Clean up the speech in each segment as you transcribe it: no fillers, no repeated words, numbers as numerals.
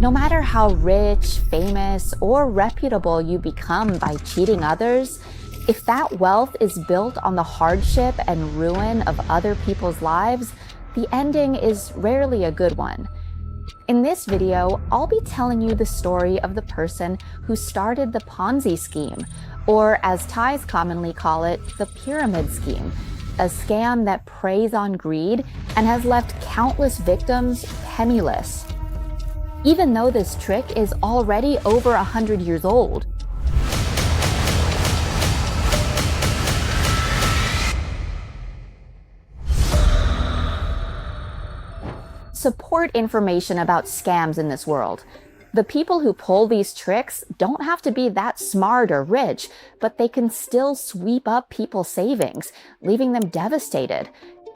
No matter how rich, famous, or reputable you become by cheating others, if that wealth is built on the hardship and ruin of other people's lives, the ending is rarely a good one. In this video, I'll be telling you the story of the person who started the Ponzi scheme, or as Thais commonly call it, the pyramid scheme, a scam that preys on greed and has left countless victims penniless. Even though this trick is already over 100 years old. Support information about scams in this world. The people who pull these tricks don't have to be that smart or rich, but they can still sweep up people's savings, leaving them devastated.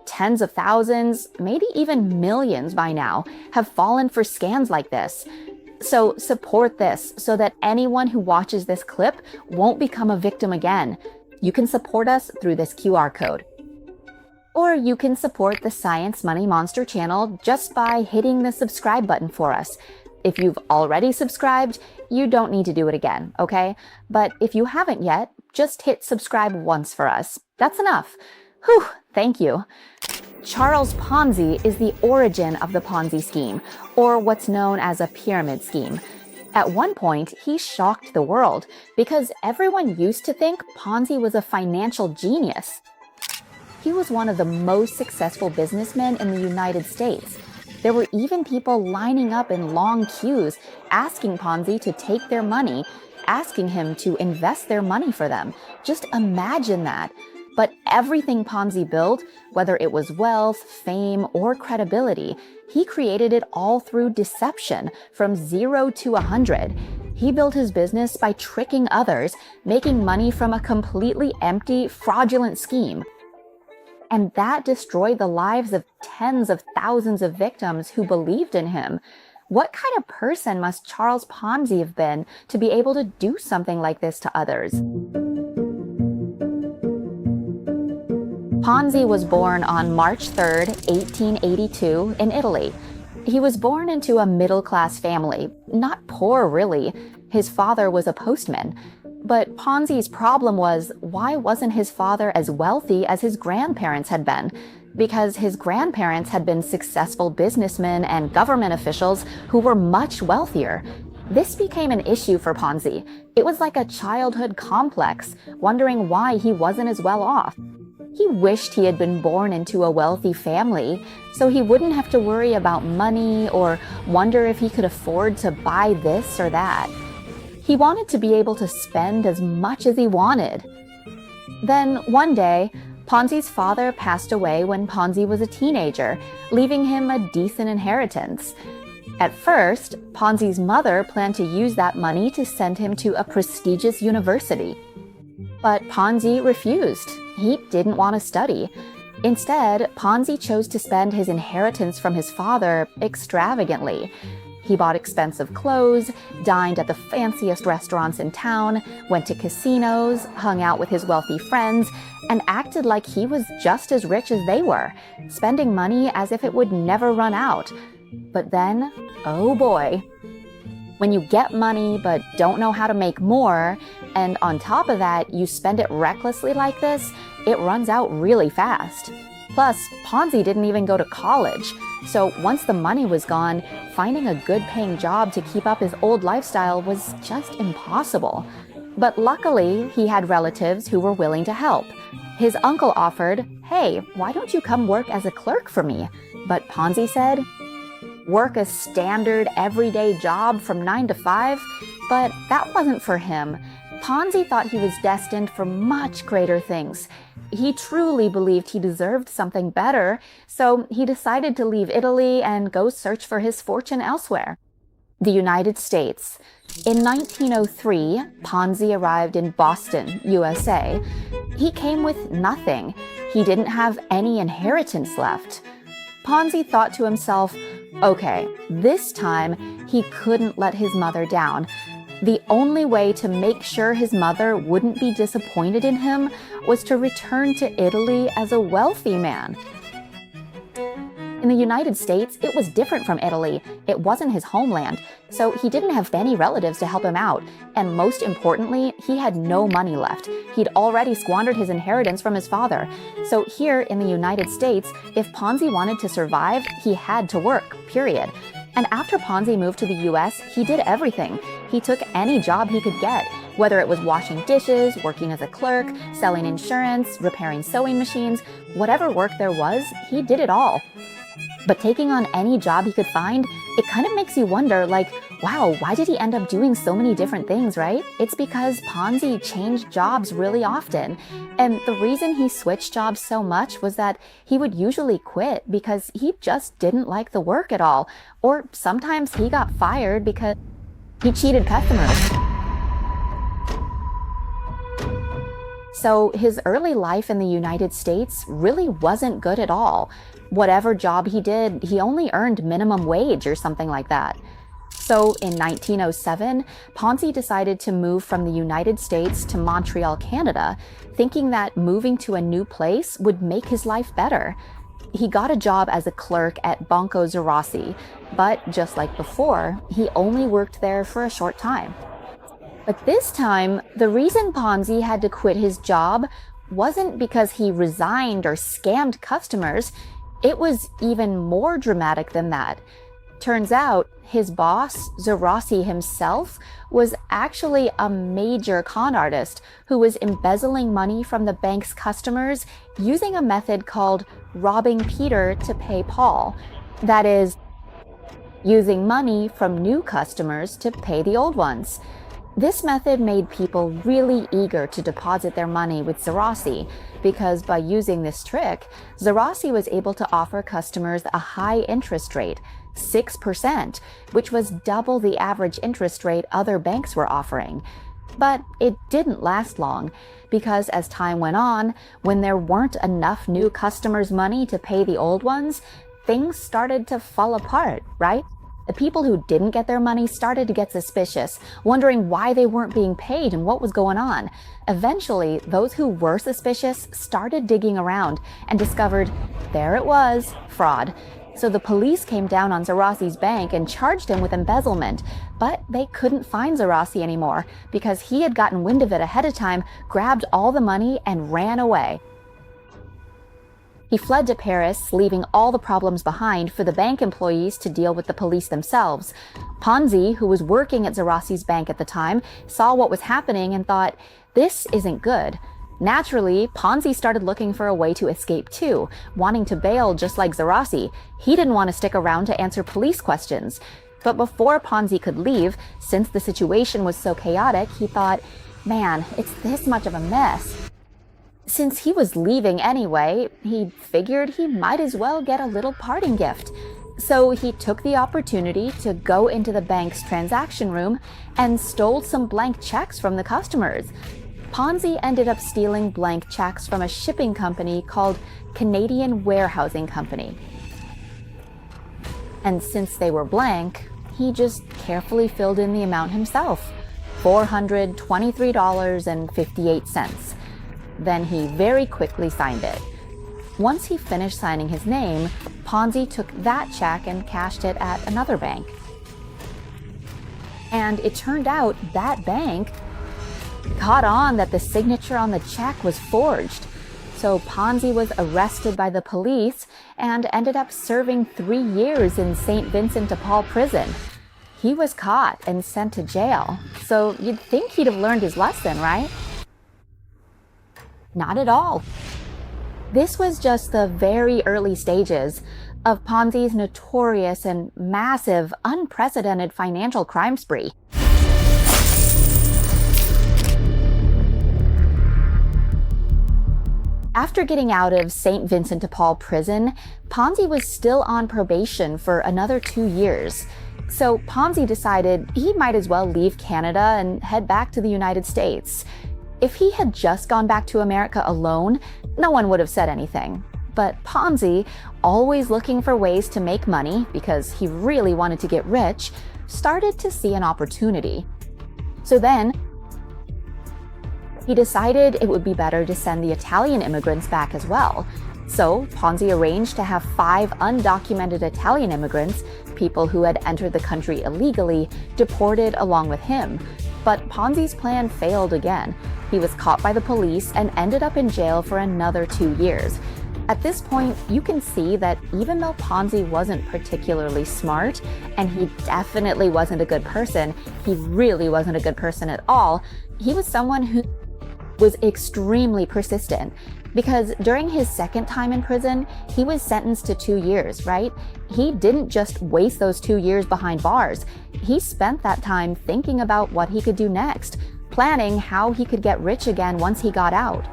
Tens of thousands, maybe even millions by now, have fallen for scams like this. So support this so that anyone who watches this clip won't become a victim again. You can support us through this QR code. Or you can support the Science Money Monster channel just by hitting the subscribe button for us. If you've already subscribed, you don't need to do it again, okay? But if you haven't yet, just hit subscribe once for us. That's enough. Whew, thank you. Charles Ponzi is the origin of the Ponzi scheme, or what's known as a pyramid scheme. At one point, he shocked the world because everyone used to think Ponzi was a financial genius. He was one of the most successful businessmen in the United States. There were even people lining up in long queues, asking Ponzi to take their money, asking him to invest their money for them. Just imagine that. But everything Ponzi built, whether it was wealth, fame, or credibility, he created it all through deception, from 0 to 100. He built his business by tricking others, making money from a completely empty, fraudulent scheme. And that destroyed the lives of tens of thousands of victims who believed in him. What kind of person must Charles Ponzi have been to be able to do something like this to others? Ponzi was born on March 3, 1882, in Italy. He was born into a middle-class family, not poor really. His father was a postman. But Ponzi's problem was, why wasn't his father as wealthy as his grandparents had been? Because his grandparents had been successful businessmen and government officials who were much wealthier. This became an issue for Ponzi. It was like a childhood complex, wondering why he wasn't as well off. He wished he had been born into a wealthy family, so he wouldn't have to worry about money or wonder if he could afford to buy this or that. He wanted to be able to spend as much as he wanted. Then, one day, Ponzi's father passed away when Ponzi was a teenager, leaving him a decent inheritance. At first, Ponzi's mother planned to use that money to send him to a prestigious university. But Ponzi refused. He didn't want to study. Instead, Ponzi chose to spend his inheritance from his father extravagantly. He bought expensive clothes, dined at the fanciest restaurants in town, went to casinos, hung out with his wealthy friends, and acted like he was just as rich as they were, spending money as if it would never run out. But then, oh boy. When you get money but don't know how to make more, and on top of that, you spend it recklessly like this, it runs out really fast. Plus, Ponzi didn't even go to college. So once the money was gone, finding a good-paying job to keep up his old lifestyle was just impossible. But luckily, he had relatives who were willing to help. His uncle offered, "Hey, why don't you come work as a clerk for me?" But Ponzi said, "Work a standard, everyday job from 9 to 5? But that wasn't for him. Ponzi thought he was destined for much greater things. He truly believed he deserved something better, so he decided to leave Italy and go search for his fortune elsewhere. The United States. In 1903, Ponzi arrived in Boston, USA. He came with nothing. He didn't have any inheritance left. Ponzi thought to himself, okay, this time he couldn't let his mother down. The only way to make sure his mother wouldn't be disappointed in him was to return to Italy as a wealthy man. In the United States, it was different from Italy. It wasn't his homeland. So he didn't have any relatives to help him out. And most importantly, he had no money left. He'd already squandered his inheritance from his father. So here in the United States, if Ponzi wanted to survive, he had to work, period. And after Ponzi moved to the US, he did everything. He took any job he could get, whether it was washing dishes, working as a clerk, selling insurance, repairing sewing machines, whatever work there was, he did it all. But taking on any job he could find, it kind of makes you wonder, like, wow, why did he end up doing so many different things, right? It's because Ponzi changed jobs really often. And the reason he switched jobs so much was that he would usually quit because he just didn't like the work at all. Or sometimes he got fired because he cheated customers. So his early life in the United States really wasn't good at all. Whatever job he did, he only earned minimum wage or something like that. So in 1907, Ponzi decided to move from the United States to Montreal, Canada, thinking that moving to a new place would make his life better. He got a job as a clerk at Banco Zerossi, but just like before, he only worked there for a short time. But this time, the reason Ponzi had to quit his job wasn't because he resigned or scammed customers. It was even more dramatic than that. Turns out, his boss, Zerossi himself, was actually a major con artist who was embezzling money from the bank's customers using a method called robbing Peter to pay Paul. That is, using money from new customers to pay the old ones. This method made people really eager to deposit their money with Zerossi because by using this trick, Zerossi was able to offer customers a high interest rate, 6%, which was double the average interest rate other banks were offering. But it didn't last long because as time went on, when there weren't enough new customers' money to pay the old ones, things started to fall apart, right? The people who didn't get their money started to get suspicious, wondering why they weren't being paid and what was going on. Eventually, those who were suspicious started digging around and discovered there it was, fraud. So the police came down on Zerossi's bank and charged him with embezzlement, but they couldn't find Zerossi anymore because he had gotten wind of it ahead of time, grabbed all the money, and ran away. He fled to Paris, leaving all the problems behind for the bank employees to deal with the police themselves. Ponzi, who was working at Zerossi's bank at the time, saw what was happening and thought, this isn't good. Naturally, Ponzi started looking for a way to escape too, wanting to bail just like Zerossi. He didn't want to stick around to answer police questions. But before Ponzi could leave, since the situation was so chaotic, he thought, man, it's this much of a mess. Since he was leaving anyway, he figured he might as well get a little parting gift. So he took the opportunity to go into the bank's transaction room and stole some blank checks from the customers. Ponzi ended up stealing blank checks from a shipping company called Canadian Warehousing Company. And since they were blank, he just carefully filled in the amount himself, $423.58. Then he very quickly signed it. Once he finished signing his name, Ponzi took that check and cashed it at another bank. And it turned out that bank caught on that the signature on the check was forged. So Ponzi was arrested by the police and ended up serving 3 years in St. Vincent de Paul prison. He was caught and sent to jail. So you'd think he'd have learned his lesson, right? Not at all. This was just the very early stages of Ponzi's notorious and massive, unprecedented financial crime spree. After getting out of St. Vincent de Paul prison, Ponzi was still on probation for another 2 years. So Ponzi decided he might as well leave Canada and head back to the United States. If he had just gone back to America alone, no one would have said anything. But Ponzi, always looking for ways to make money because he really wanted to get rich, started to see an opportunity. So then, he decided it would be better to send the Italian immigrants back as well. So Ponzi arranged to have 5 undocumented Italian immigrants, people who had entered the country illegally, deported along with him. But Ponzi's plan failed again. He was caught by the police and ended up in jail for another 2 years. At this point, you can see that even though Ponzi wasn't particularly smart, and he definitely wasn't a good person, he really wasn't a good person at all, he was someone who was extremely persistent. Because during his second time in prison, he was sentenced to 2 years, right? He didn't just waste those 2 years behind bars. He spent that time thinking about what he could do next, planning how he could get rich again once he got out.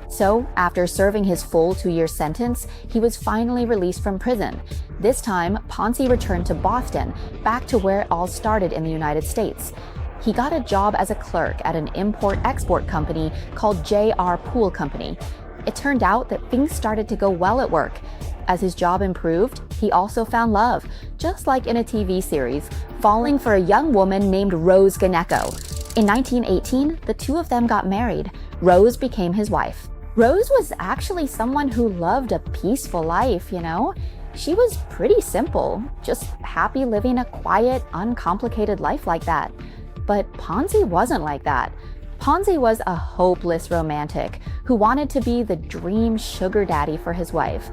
So, after serving his full 2-year sentence, he was finally released from prison. This time, Ponzi returned to Boston, back to where it all started in the United States. He got a job as a clerk at an import-export company called J.R. Poole Company. It turned out that things started to go well at work. As his job improved, he also found love, just like in a TV series, falling for a young woman named Rose Gnecco. In 1918, the two of them got married. Rose became his wife. Rose was actually someone who loved a peaceful life, you know? She was pretty simple, just happy living a quiet, uncomplicated life like that. But Ponzi wasn't like that. Ponzi was a hopeless romantic who wanted to be the dream sugar daddy for his wife.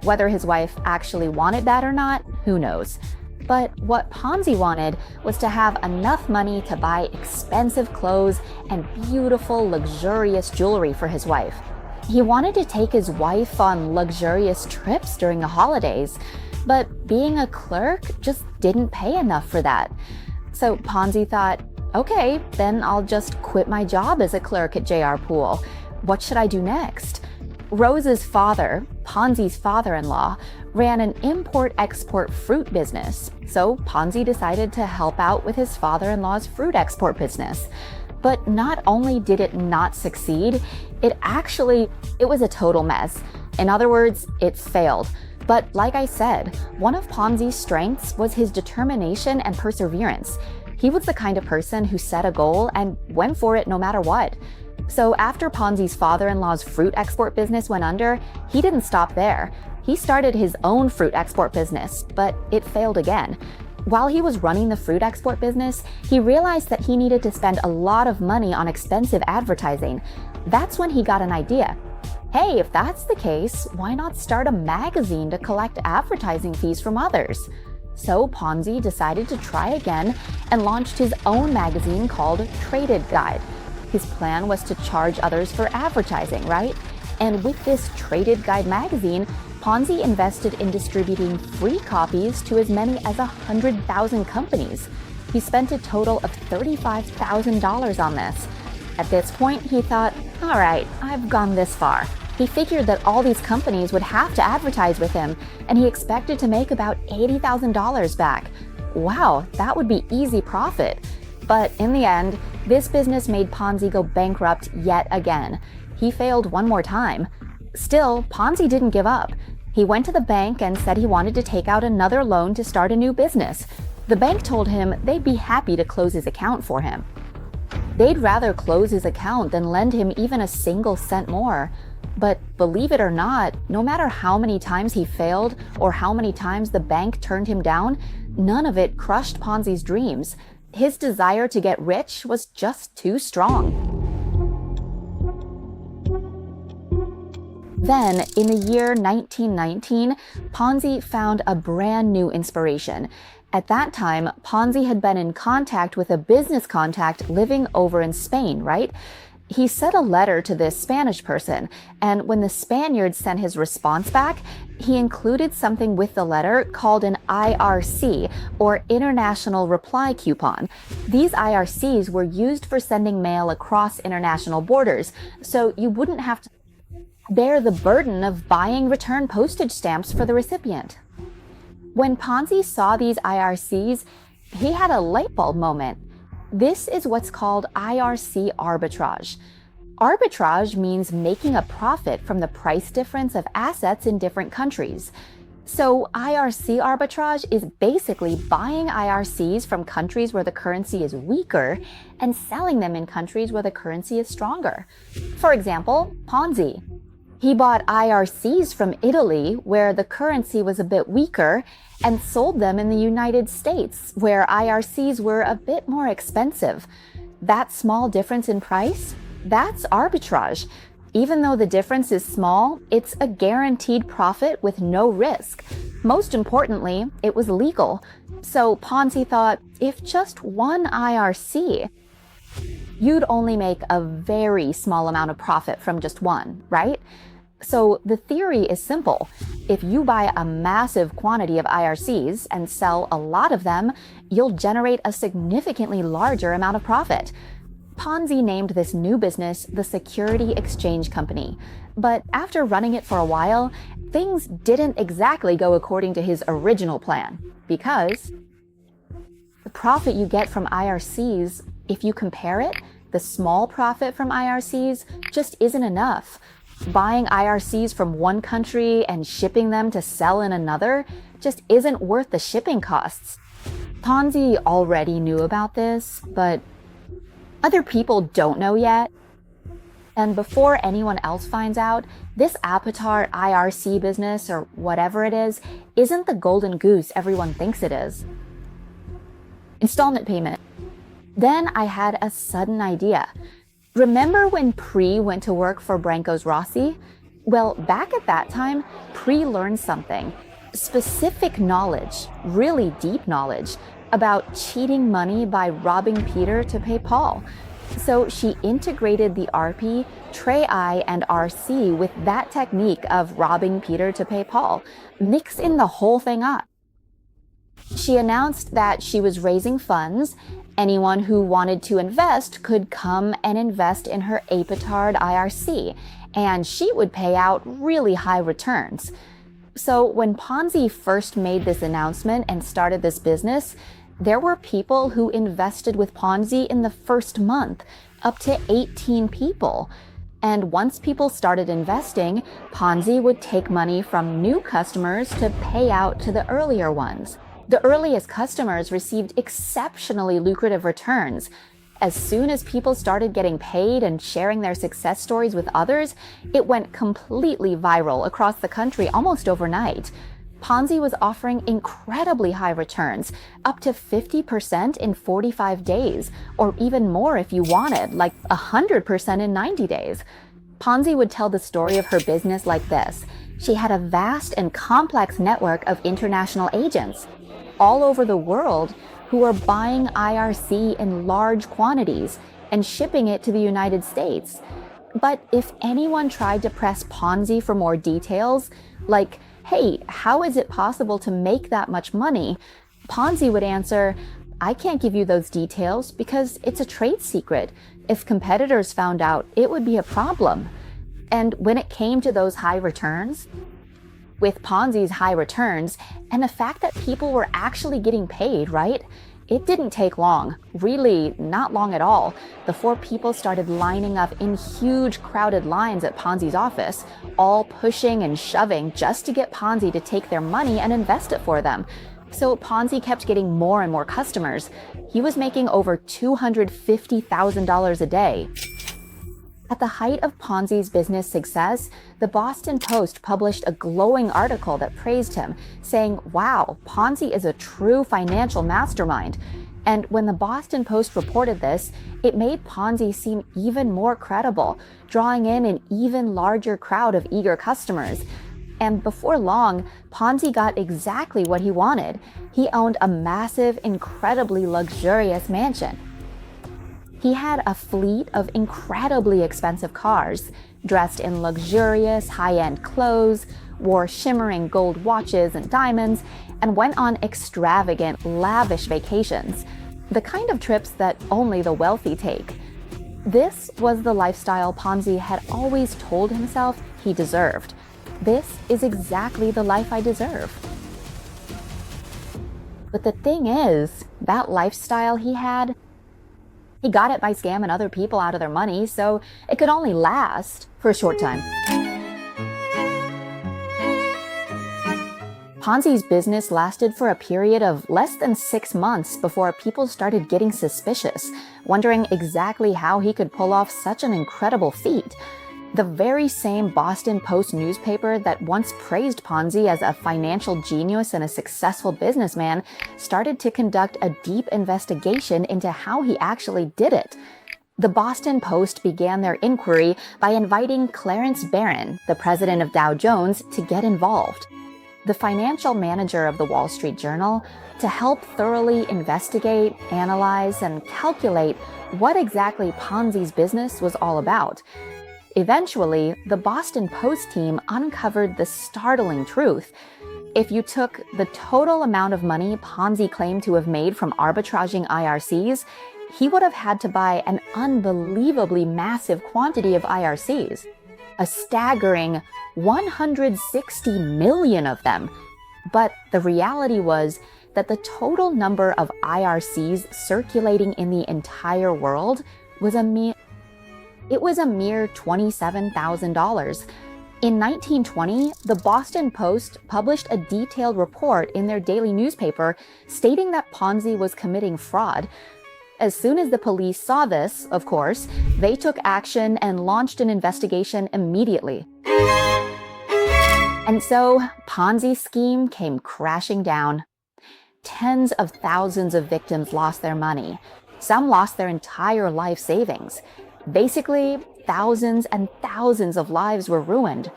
Whether his wife actually wanted that or not, who knows? But what Ponzi wanted was to have enough money to buy expensive clothes and beautiful, luxurious jewelry for his wife. He wanted to take his wife on luxurious trips during the holidays, but being a clerk just didn't pay enough for that. So Ponzi thought, okay, then I'll just quit my job as a clerk at J.R. Poole. What should I do next? Rose's father, Ponzi's father-in-law, ran an import-export fruit business, so Ponzi decided to help out with his father-in-law's fruit export business. But not only did it not succeed, it was a total mess. In other words, it failed. But like I said, one of Ponzi's strengths was his determination and perseverance. He was the kind of person who set a goal and went for it no matter what. So after Ponzi's father-in-law's fruit export business went under, he didn't stop there. He started his own fruit export business, but it failed again. While he was running the fruit export business, he realized that he needed to spend a lot of money on expensive advertising. That's when he got an idea. Hey, if that's the case, why not start a magazine to collect advertising fees from others? So Ponzi decided to try again and launched his own magazine called Traded Guide. His plan was to charge others for advertising, right? And with this Traded Guide magazine, Ponzi invested in distributing free copies to as many as 100,000 companies. He spent a total of $35,000 on this. At this point, he thought, all right, I've gone this far. He figured that all these companies would have to advertise with him, and he expected to make about $80,000 back. Wow, that would be easy profit. But in the end, this business made Ponzi go bankrupt yet again. He failed one more time. Still, Ponzi didn't give up. He went to the bank and said he wanted to take out another loan to start a new business. The bank told him they'd be happy to close his account for him. They'd rather close his account than lend him even a single cent more. But believe it or not, no matter how many times he failed or how many times the bank turned him down, none of it crushed Ponzi's dreams. His desire to get rich was just too strong. Then, in the year 1919, Ponzi found a brand new inspiration. At that time, Ponzi had been in contact with a business contact living over in Spain, right? He sent a letter to this Spanish person, and when the Spaniard sent his response back, he included something with the letter called an IRC, or International Reply Coupon. These IRCs were used for sending mail across international borders, so you wouldn't have to bear the burden of buying return postage stamps for the recipient. When Ponzi saw these IRCs, he had a light bulb moment. This is what's called IRC arbitrage. Arbitrage means making a profit from the price difference of assets in different countries. So IRC arbitrage is basically buying IRCs from countries where the currency is weaker and selling them in countries where the currency is stronger. For example, Ponzi. He bought IRCs from Italy, where the currency was a bit weaker, and sold them in the United States, where IRCs were a bit more expensive. That small difference in price? That's arbitrage. Even though the difference is small, it's a guaranteed profit with no risk. Most importantly, it was legal. So Ponzi thought, if just one IRC, you'd only make a very small amount of profit from just one, right? So the theory is simple. If you buy a massive quantity of IRCs and sell a lot of them, you'll generate a significantly larger amount of profit. Ponzi named this new business the Security Exchange Company. But after running it for a while, things didn't exactly go according to his original plan, because the profit you get from IRCs, if you compare it, the small profit from IRCs just isn't enough. Buying IRCs from one country and shipping them to sell in another just isn't worth the shipping costs. Ponzi already knew about this, but other people don't know yet. And before anyone else finds out, this Avatar IRC business, or whatever it is, isn't the golden goose everyone thinks it is. Installment payment. Then I had a sudden idea. Remember when Pri went to work for Brancos Rossi? Well, back at that time, Pri learned something. Specific knowledge, really deep knowledge, about cheating money by robbing Peter to pay Paul. So she integrated the RP, Tray I, and RC with that technique of robbing Peter to pay Paul, mixing the whole thing up. She announced that she was raising funds. Anyone who wanted to invest could come and invest in her Apetard IRC, and she would pay out really high returns. So when Ponzi first made this announcement and started this business, there were people who invested with Ponzi in the first month, up to 18 people. And once people started investing, Ponzi would take money from new customers to pay out to the earlier ones. The earliest customers received exceptionally lucrative returns. As soon as people started getting paid and sharing their success stories with others, it went completely viral across the country almost overnight. Ponzi was offering incredibly high returns, up to 50% in 45 days, or even more if you wanted, like 100% in 90 days. Ponzi would tell the story of her business like this. She had a vast and complex network of international agents all over the world who were buying IRC in large quantities and shipping it to the United States. But if anyone tried to press Ponzi for more details, like, hey, how is it possible to make that much money? Ponzi would answer, I can't give you those details because it's a trade secret. If competitors found out, it would be a problem. And when it came to those high returns, with Ponzi's high returns and the fact that people were actually getting paid, right? It didn't take long, really not long at all, before people started lining up in huge crowded lines at Ponzi's office, all pushing and shoving just to get Ponzi to take their money and invest it for them. So Ponzi kept getting more and more customers. He was making over $250,000 a day. At the height of Ponzi's business success, the Boston Post published a glowing article that praised him, saying, wow, Ponzi is a true financial mastermind. And when the Boston Post reported this, it made Ponzi seem even more credible, drawing in an even larger crowd of eager customers. And before long, Ponzi got exactly what he wanted. He owned a massive, incredibly luxurious mansion. He had a fleet of incredibly expensive cars, dressed in luxurious, high-end clothes, wore shimmering gold watches and diamonds, and went on extravagant, lavish vacations, the kind of trips that only the wealthy take. This was the lifestyle Ponzi had always told himself he deserved. This is exactly the life I deserve. But the thing is, that lifestyle he had, he got it by scamming other people out of their money, so it could only last for a short time. Ponzi's business lasted for a period of less than 6 months before people started getting suspicious, wondering exactly how he could pull off such an incredible feat. The very same Boston Post newspaper that once praised Ponzi as a financial genius and a successful businessman started to conduct a deep investigation into how he actually did it. The Boston Post began their inquiry by inviting Clarence Barron, the president of Dow Jones, to get involved. The financial manager of the Wall Street Journal, to help thoroughly investigate, analyze, and calculate what exactly Ponzi's business was all about. Eventually, the Boston Post team uncovered the startling truth. If you took the total amount of money Ponzi claimed to have made from arbitraging IRCs, he would have had to buy an unbelievably massive quantity of IRCs. A staggering 160 million of them. But the reality was that the total number of IRCs circulating in the entire world was a mere $27,000. In 1920, the Boston Post published a detailed report in their daily newspaper stating that Ponzi was committing fraud. As soon as the police saw this, of course, they took action and launched an investigation immediately. And so, Ponzi's scheme came crashing down. Tens of thousands of victims lost their money. Some lost their entire life savings. Basically, thousands and thousands of lives were ruined.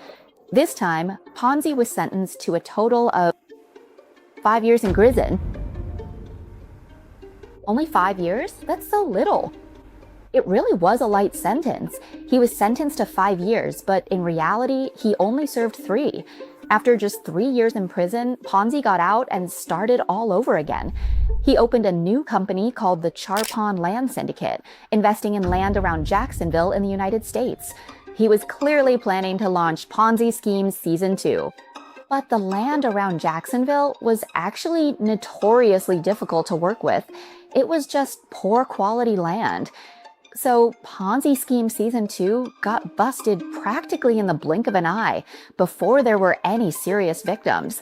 This time, Ponzi was sentenced to a total of 5 years in prison. Only 5 years? That's so little. It really was a light sentence. He was sentenced to 5 years, but in reality, he only served 3. After just 3 years in prison, Ponzi got out and started all over again. He opened a new company called the Charpon Land Syndicate, investing in land around Jacksonville in the United States. He was clearly planning to launch Ponzi Scheme Season 2. But the land around Jacksonville was actually notoriously difficult to work with. It was just poor quality land. So Ponzi Scheme Season 2 got busted practically in the blink of an eye before there were any serious victims.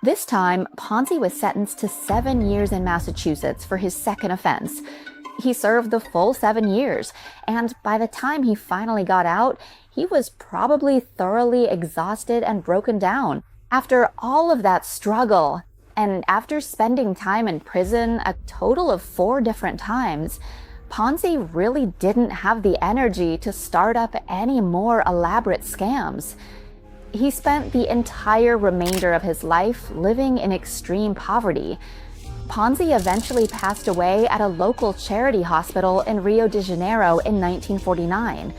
This time, Ponzi was sentenced to 7 years in Massachusetts for his second offense. He served the full 7 years, and by the time he finally got out, he was probably thoroughly exhausted and broken down. After all of that struggle, and after spending time in prison a total of 4 different times, Ponzi really didn't have the energy to start up any more elaborate scams. He spent the entire remainder of his life living in extreme poverty. Ponzi eventually passed away at a local charity hospital in Rio de Janeiro in 1949.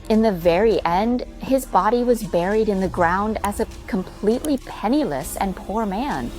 In the very end, his body was buried in the ground as a completely penniless and poor man.